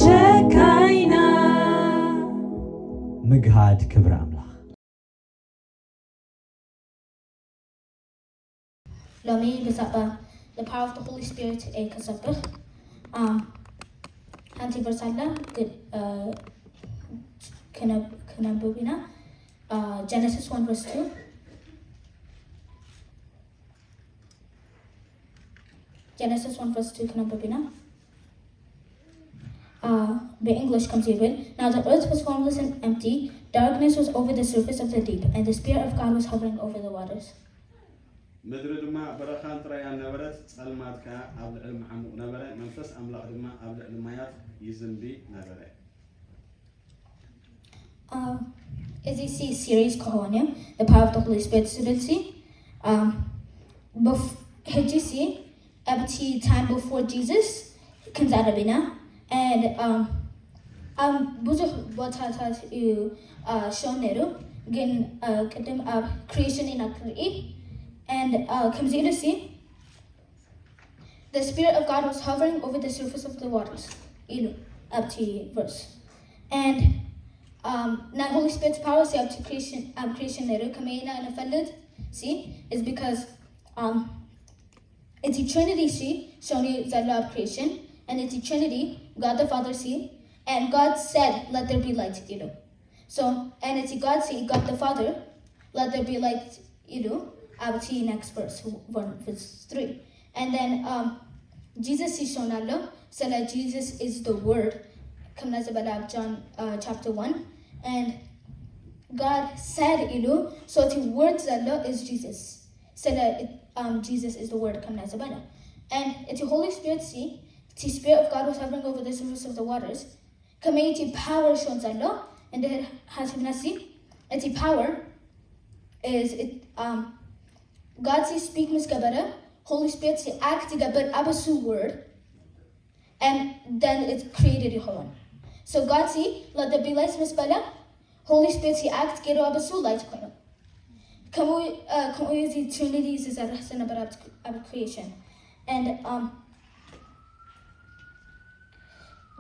شكاينا ምግሃድ ክብረ ኣምላኽ ሎሚ ብዛዕባ the power of the Holy Spirit ከሰብህ ሓንቲ ቨርስ ኣላ ከነብብና Genesis 1 verse 2 Genesis 1 verse 2 ከነብብና the English comes here with now the earth was formless and empty, darkness was over the surface of the deep, and the Spirit of God was hovering over the waters. ምድሪ ድማ በረኻን ጥራያን ነበረት ጸልማት ከ ኣብ ልዕሊ መዓሙቕ ነበረ መንፈስ ኣምላኽ ድማ ኣብ ልዕሊ ማያት ይዝንቢ ነበረ as you see series ከሆነ the power of the Holy Spirit ስብልሲ ሕጂ ሲ ኣብቲ time before Jesus ክንዛረብና and ብዙሕ ቦታታት እዩ ሾው ነይሩ ግን ቅድም ኣብ creation ኢና ክርኢ and comes in to see the Spirit of God was hovering over the surface of the waters up to verse and now Holy Spirit's power see up to creation later kamena and offended see is because it's a Trinity see shown you that love creation and it's a Trinity God the Father see and God said let there be light so and it's a God see God the Father let there be light I'll see next verse 3 and then Jesus is shown allo so that Jesus is the word come as about John chapter 1 and God said so the words allo is Jesus so that Jesus is the word come as about and it's the Holy Spirit see the Spirit of God was hovering over the surface of the waters community power shows allo and it has see it's the power is it God says speak misgabara Holy Spirit say act together abasu word and then it's created Yehovah so God say let there be light misbala Holy Spirit say act get abasu light kono come we use the Trinity is a rahsan about creation and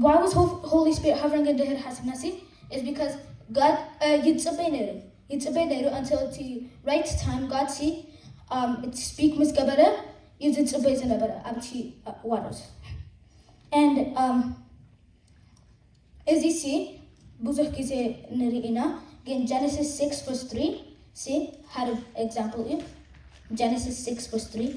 why was Holy Spirit hovering in the head hasanasi is because God it's until the right time God see it speak misgabara is it obeys another abti waters and as you see buzuk is nirina again Genesis 6 verse 3 see had an example in Genesis 6 verse 3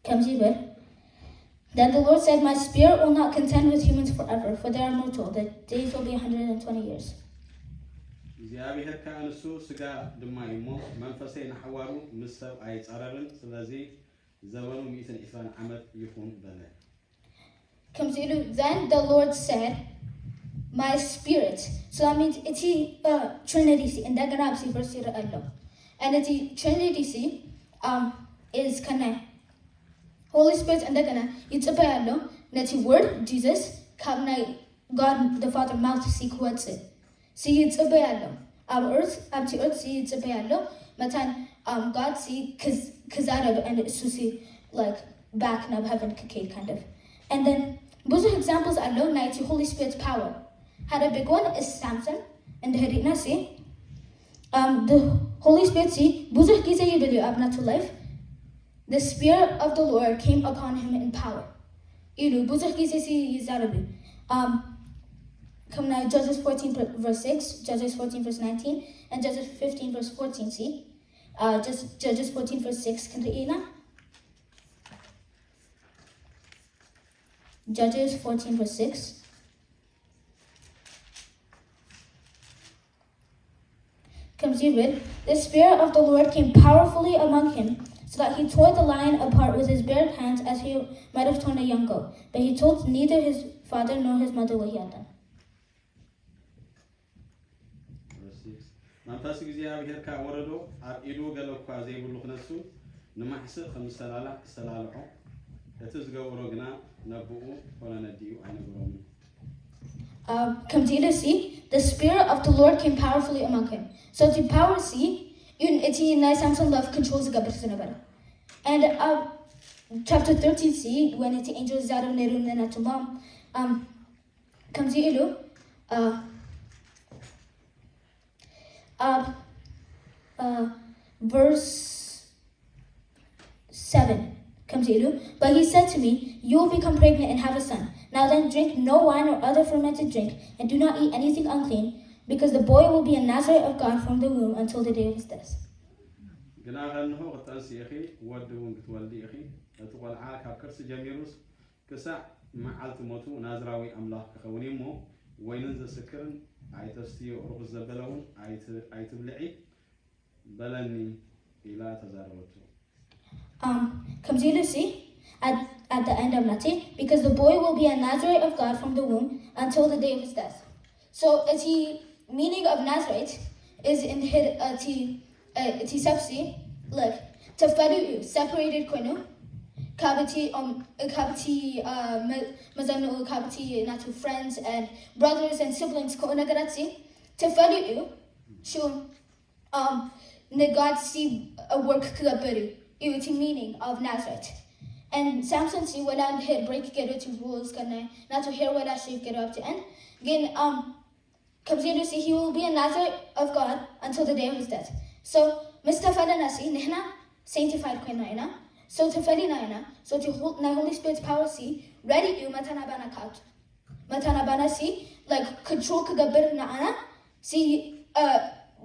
comes here Then the Lord said, my spirit will not contend with humans forever, for they are mortal. The days will be 120 years. እግዚአብሔር ከእነሱ ሥጋ ድማ ይሞ መንፈሴ ንሐዋሩ ምስ ሰብ ኣይጻረርን ስለዚ ዘመኑ 120 ዓመት ይኹን በለ Then the Lord said, my spirit. So that means it's a Trinity. And that gonna be verse and it's a Trinity is connect. Holy Spirit and they're gonna it's a bayalo that's a word Jesus come God the Father mouth seek what's it see it's a bayalo our earth up to earth see it's a bayalo matan God see cause and so see like back now heaven cake kind of and then those are examples I know night Holy Spirit's power had a big one is Samson and the Herina see the Holy Spirit see buzo gize video up not to life the Spirit of the Lord came upon him in power. Come now, Judges 14 verse 6, Judges 14 verse 19, and Judges 15 verse 14. See, just Judges 14 verse 6. Can you read Judges 14 verse 6. Comes here with the Spirit of the Lord came powerfully among him. So that he tore the lion apart with his bare hands as he might have torn a young goat. But he told neither his father nor his mother what he had done. Verse 6. መንፈስ እግዚአብሔር ካወረዶ ኣብ ኢዱ ገለ እኳ ዘይብሉ ክነሱ ንማሕስእ ከም ዝተላልዖ እቲ ዝገብሮ ግና ነብኡ ኮነ ነዲኡ ኣይነግሮምን come to see, the Spirit of the Lord came powerfully among him. So to power see, it's nice Samson love controls the and chapter 13 see, when it's angels Zadam Nerun and Atumam, comes to verse 7 comes to but he said to me, you will become pregnant and have a son. Now then drink no wine or other fermented drink, and do not eat anything unclean, because the boy will be a Nazarite of God from the womb until the day of his death. معلت موتو نازراوي أملاخ كخوني مو وينن زسكرن عيتستيو روح الزبلون عيتبلعي بلني إلى تزاروتو. Comes you to see at the end of Matthew, because the boy will be a Nazarite of God from the womb until the day of his death. So the meaning of Nazarite is in the sepsi like tefadu separated koinu. Kabati mazanu kabati natu friends and brothers and siblings ko nagaratsi tefadu shu negatsi a work kabaru it's meaning of Nazareth. And Samson see when I hit break get to rules kana not to hear what I should get up to end again comes here to see he will be a Nazareth of God until the day of his death. So Mustafa nasi nihna sanctified koina. So to Felina, so to Holy Spirit's power see, ready you matanabana kaut. Matanabana see, like control kagabir naana, see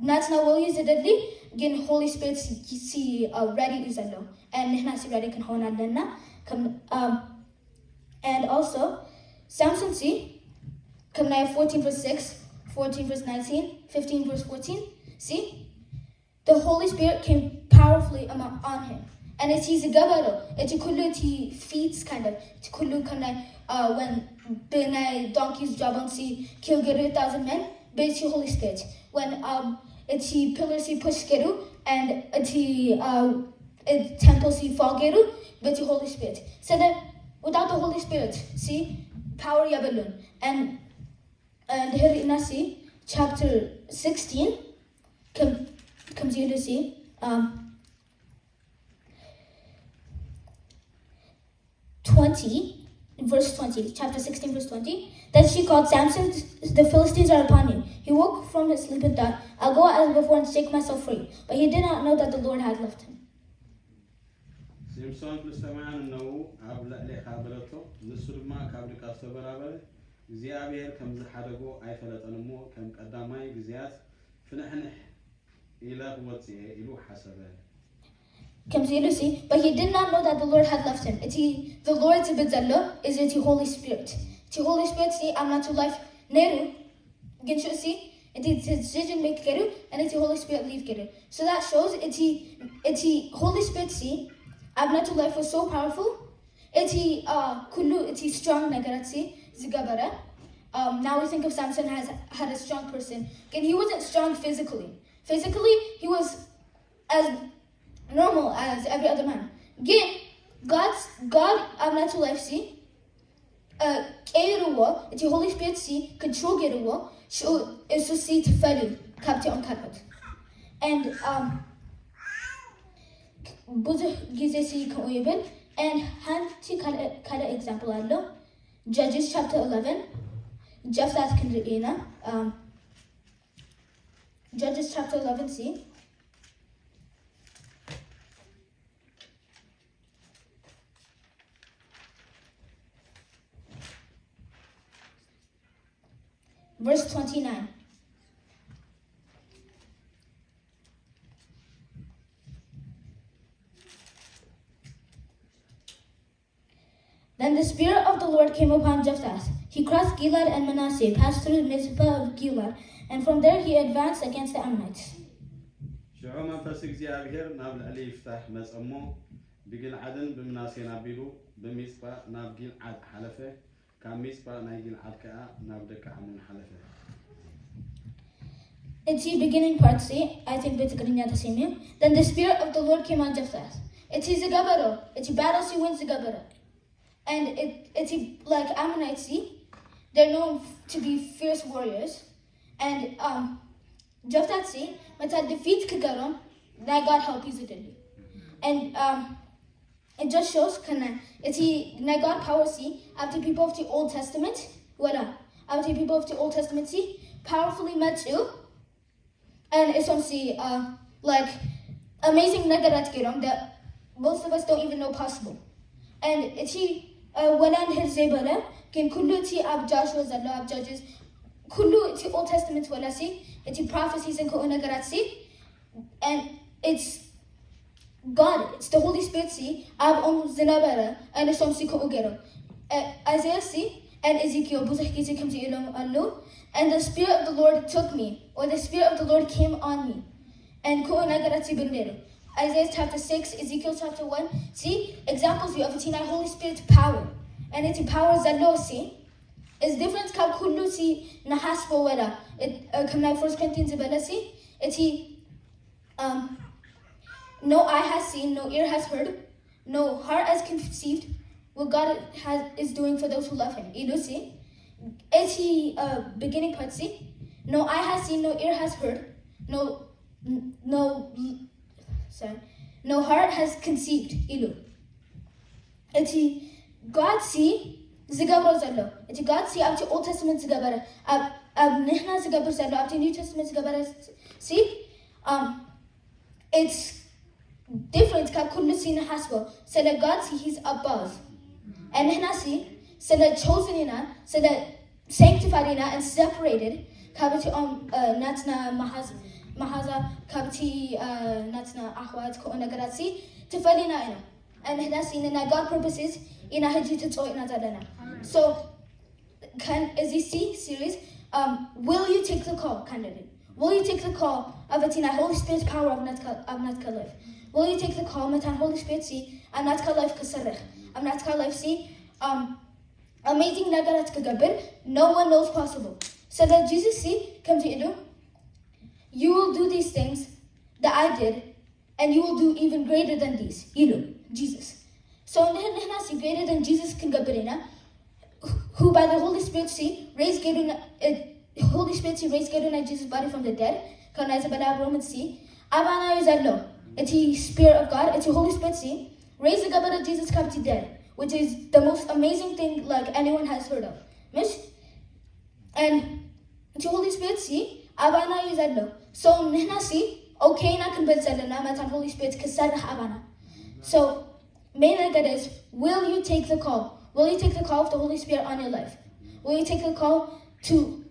natna will use it deadly, again Holy Spirit see ready is alone. And Nasi ready can hona lena come and also Samson see come now 14 verse 6, 14 verse 19, 15 verse 14. See? The Holy Spirit came powerfully on him. And it's a gabaro. It's a kullu feeds kind of. It's kullu kind of when benai donkeys job on see kill get 1,000 men. But it's Holy Spirit. When it's pillars he push geru and it's temples he fall geru. But it's Holy Spirit. So that without the Holy Spirit, see power yabalun and here in Nasi chapter 16 comes here to see. 20, verse 20, chapter 16, verse 20. Then she called Samson, the Philistines are upon you. He woke from his sleep and thought, I'll go as before and shake myself free. But he did not know that the Lord had left him. Samson ፍልስጤማውያን ነው አብላዕ ካብለቶ ንሱ ድማ ካብ ድቃ ዝተበራበረ እግዚአብሔር ከም ዝሓደጎ ኣይፈለጠንሞ ከም ቀዳማይ ግዚያት ፍንሕንሕ ኢለ ወጽየ ኢሉ ሓሰበ. Comes here to see, but he did not know that the Lord had left him. The Lord's bidzallo is the Holy Spirit. The Holy Spirit see I'm not to life neru. Again, you see, it's a decision make geru and it's the Holy Spirit leave geru. So that shows it's the Holy Spirit see I'm not to life was so powerful. It's kullu it's strong nagaratsi zigabara. Now we think of Samson had a strong person. Again, he wasn't strong physically. Physically, he was as normal as every other man. Again, God, I'm not to life see. It's the Holy Spirit see control geruwa. So is to see to fellow captain on carpet. And buzu gize see koyben and hanti kala example allo. Judges chapter 11. Just as can Judges chapter 11 see. Verse 29. Then the Spirit of the Lord came upon Jephthah. He crossed Gilad and Manasseh, passed through Mizpah of Gilad, and from there he advanced against the Ammonites. شعو منفس እግዚአብሔር ናብ ልዕሊ ይፍታሕ መጽሞ ብግልዓድን ብምናሴን ኣቢሉ ብምጽጳ ናብ ጊልዓድ ሓለፈ ካብ ምጽጳ ናይ ጊልዓድ ከኣ ናብ ደቀ ዓሙን ሓለፈ. It's the beginning part, see? I think በትግርኛ ተሰሚዩ. Then the Spirit of the Lord came on Jephthah. It's his gabaro. It's battle he wins the gabaro. And it's like Ammonites see. they're known to be fierce warriors. And Jaftatsi, meta defeat Kagaron, that God help is it. And it just shows it's God power see after people of the Old Testament, after people of the Old Testament see powerfully met you. And it's on see like amazing nagarat girom that most of us don't even know possible. And it's when his zebala can kuluti ab Joshua zalla ab Judges kullu it's Old Testament wala see it's prophecies and ko nagarat see, and it's God, it's the Holy Spirit see ab zinabara and it's on see ko ugero Isaiah see and Ezekiel buzah kizi comes ilom allo, and the Spirit of the Lord took me, or the Spirit of the Lord came on me, and ko nagarat see bindero. Isaiah chapter 6, Ezekiel chapter 1. See, examples of it, Holy Spirit's power. And its power zalo see is different ka kullu see nahasbo wala. It come 1 Corinthians bala see. It's no eye has seen, no ear has heard, no heart has conceived what God is doing for those who love him. You know see? It's beginning part see. No eye has seen, no ear has heard, no heart has conceived. Ilu. It's God see zigabro zalo. It's God see up to Old Testament zigabara. Ab nihna zigabro zalo up to New Testament zigabara. See, it's different. Ka kullu see nahasbo. So that God see he's above, and nihna see so that chosen ina, so that sanctified ina and separated. Kabiti natna mahaza kabti natna ahwat ko nagarasi tefalina ina, and that's in God purposes ina haji to ina zadana. So as you see series, will you take the call candidate? Will you take the call of Atina Holy Spirit's power of Natka life? Will you take the call Matan Holy Spirit see I'm Natka life kasarech, I'm Natka life see amazing nagarat kagabir no one knows possible. So that Jesus see come to you. You will do these things that I did, and you will do even greater than these. Jesus. So nihna see greater than Jesus can gabirina, who by the Holy Spirit see raised Holy Spirit see raised Jesus' body from the dead. Kana Isabella Romans see abana yuzallo. It's the Spirit of God. It's the Holy Spirit see raised the God of Jesus come to dead, which is the most amazing thing like anyone has heard of. Miss? And it's the Holy Spirit see abana yuzallo. So nihna see okay na can build zalana matan Holy Spirit kasarah abana. So main thing is, will you take the call? Will you take the call of the Holy Spirit on your life? Will you take the call to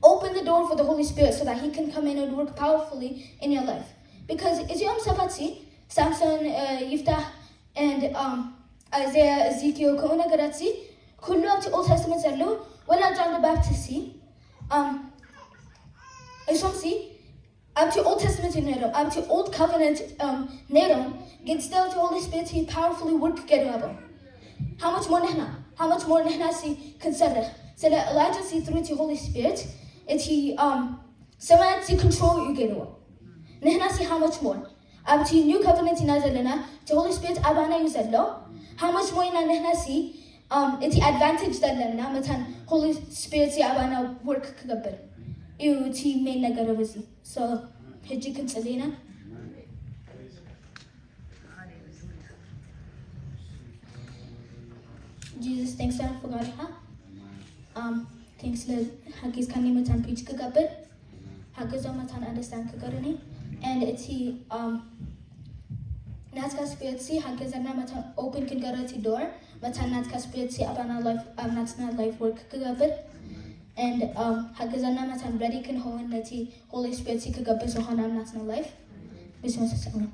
open the door for the Holy Spirit so that he can come in and work powerfully in your life? Because Isyam Sabatsi, Samson, Yiftah, and Isaiah, Ezekiel, Koona Garatsi, kullu up to Old Testament zallu, wala John the Baptist see, see, up to Old Testament Nero, up to Old Covenant Nero, get still to Holy Spirit he powerfully work together. How much more nehna? How much more nehna see consider? So that Elijah see through to Holy Spirit, it's he someone see control you get over. Nehna see how much more? Up to New Covenant in Azalena, to Holy Spirit abana you said law. How much more in nehna see it's the advantage that lena matan Holy Spirit see abana work kagabir. You team main nagaravisi. So Hejikan Salina. Jesus, thanks for God. Thanks le Hagis Kanimatan preach kagabit. Hagazamatan understand kagarani. And it's he Natska spirit see Hagazana matan open kangarati door. Matan Natska spirit see abana life Natna life work kagabit. And Hagazana matan ready can hold Nati Holy Spirit see kagabit so hanam Natna life. Bismillah.